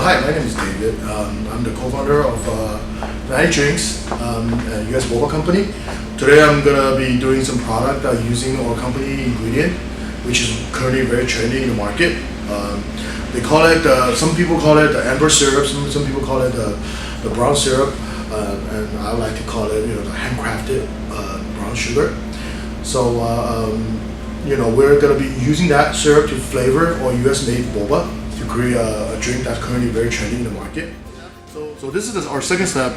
Hi, my name is David. I'm the co-founder of Fanale Drinks, a US Boba company. Today I'm going to be doing some product using our company ingredient, which is currently very trendy in the market. They call it, some people call it the amber syrup, some people call it the brown syrup, and I like to call it, the handcrafted brown sugar. So, we're going to be using that syrup to flavor our US-made boba to create a drink that's currently very trendy in the market. So this is our second step.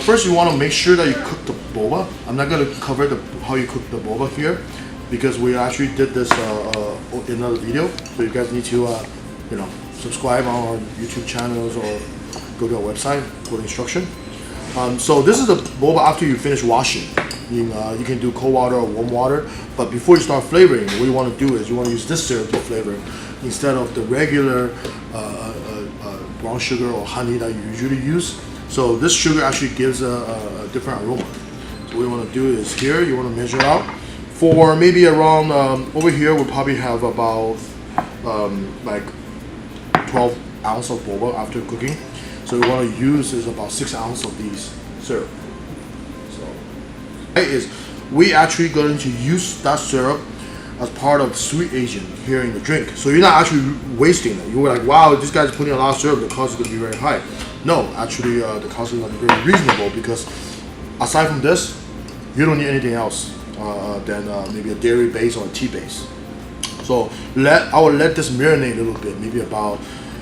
First, you want to make sure that you cook the boba. I'm not going to cover how you cook the boba here because we actually did this in another video. So you guys need to, subscribe on our YouTube channels or go to our website for the instruction. So this is the boba after you finish washing. You can do cold water or warm water, but before you start flavoring, what you want to do is you want to use this syrup to flavor instead of the regular brown sugar or honey that you usually use. So this sugar actually gives a different aroma. So what you want to do is here, you want to measure out. For maybe around, over here we'll probably have about like 12 ounces of boba after cooking. So what we want to use is about 6 ounces of these syrup. So is we actually going to use that syrup as part of the sweet agent here in the drink. So you're not actually wasting it. You're like, wow, this guy's putting a lot of syrup, the cost is going to be very high. No, actually the cost is going to be very reasonable because aside from this, you don't need anything else than maybe a dairy base or a tea base. So I will let this marinate a little bit, maybe about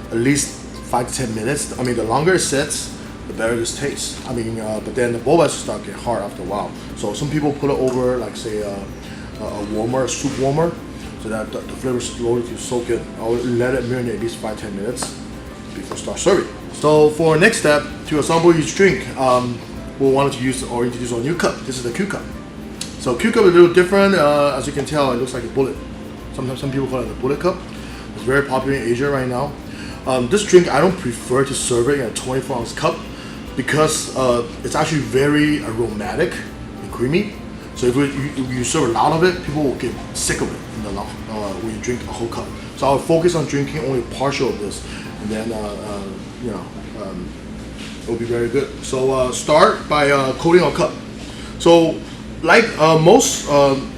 at least 5 to 10 minutes. I mean, the longer it sits, the better this tastes. I mean, but then the boba start to get hard after a while. So some people put it over, like say a warmer, a soup warmer, so that the flavor slowly to soak it. I'll let it marinate at least 5 to 10 minutes before start serving. So for our next step, to assemble each drink, we'll want to use or introduce our new cup. This is the Q cup. So Q cup is a little different. As you can tell, it looks like a bullet. Sometimes some people call it a bullet cup. It's very popular in Asia right now. This drink, I don't prefer to serve it in a 24-ounce cup because it's actually very aromatic and creamy. So if you serve a lot of it, people will get sick of it when you drink a whole cup. So I'll focus on drinking only partial of this, and then it'll be very good. So start by coating our cup. So like most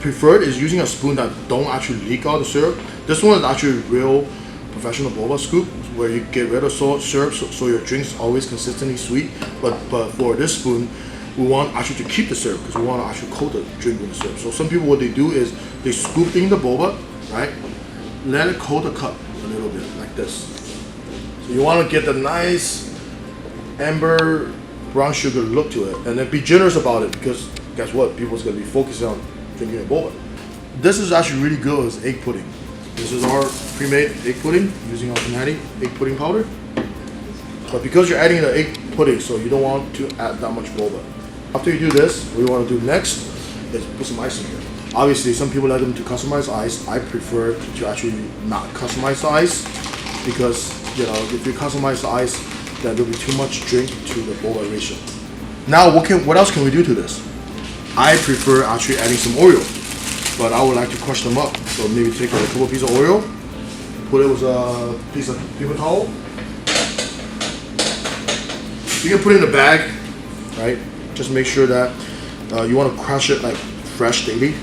preferred is using a spoon that don't actually leak out the syrup. This one is actually real professional boba scoop where you get rid of syrup so your drink's always consistently sweet. But for this spoon, we want actually to keep the syrup because we want to actually coat the drink with the syrup. So some people, what they do is they scoop in the boba, right? Let it coat the cup a little bit like this. So you want to get the nice amber brown sugar look to it, and then be generous about it because guess what? People's gonna be focusing on drinking a boba. This is actually really good as egg pudding. This is our pre-made egg pudding using our Fanale egg pudding powder. But because you're adding the egg pudding, so you don't want to add that much boba. After you do this, what you want to do next is put some ice in here. Obviously, some people like them to customize ice. I prefer to actually not customize the ice because if you customize the ice, then there'll be too much drink to the boba ratio. Now, what else can we do to this? I prefer actually adding some Oreo, but I would like to crush them up. So maybe take a couple pieces of Oreo, put it with a piece of paper towel. You can put it in a bag, right? Just make sure that you want to crush it like fresh daily.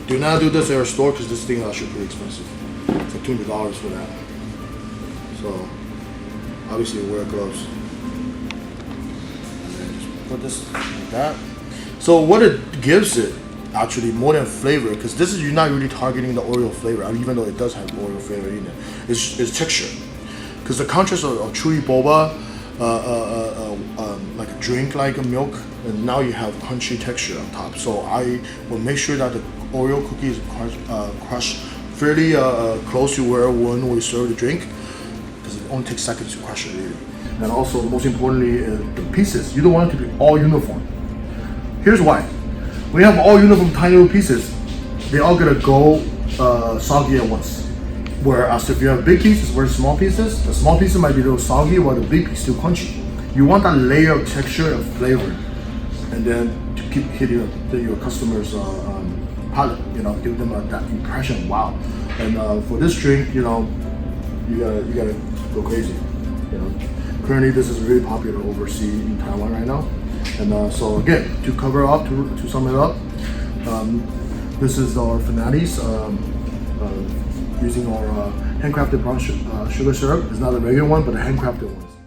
Do not do this in our store because this thing is actually pretty expensive. It's like $200 for that. So obviously wear gloves. And then just put this like that. So what it gives it actually more than flavor, because this is, you're not really targeting the Oreo flavor, even though it does have Oreo flavor in it. It's texture, because the contrast of chewy boba, like a drink like a milk, and now you have crunchy texture on top. So I will make sure that the Oreo cookie is crushed fairly close to where when we serve the drink, because it only takes seconds to crush it really. And also, most importantly, the pieces, you don't want it to be all uniform. Here's why. When you have all uniform tiny little pieces, they all gonna go soggy at once. Whereas if you have big pieces versus small pieces, the small pieces might be a little soggy while the big piece is still crunchy. You want that layer of texture and flavor and then to keep hitting your customers' palate, give them that impression. Wow! And for this drink, you gotta go crazy. Currently this is really popular overseas in Taiwan right now. And so again, to cover up, to sum it up, this is our Fanales using our handcrafted brown sugar syrup. It's not a regular one, but a handcrafted one.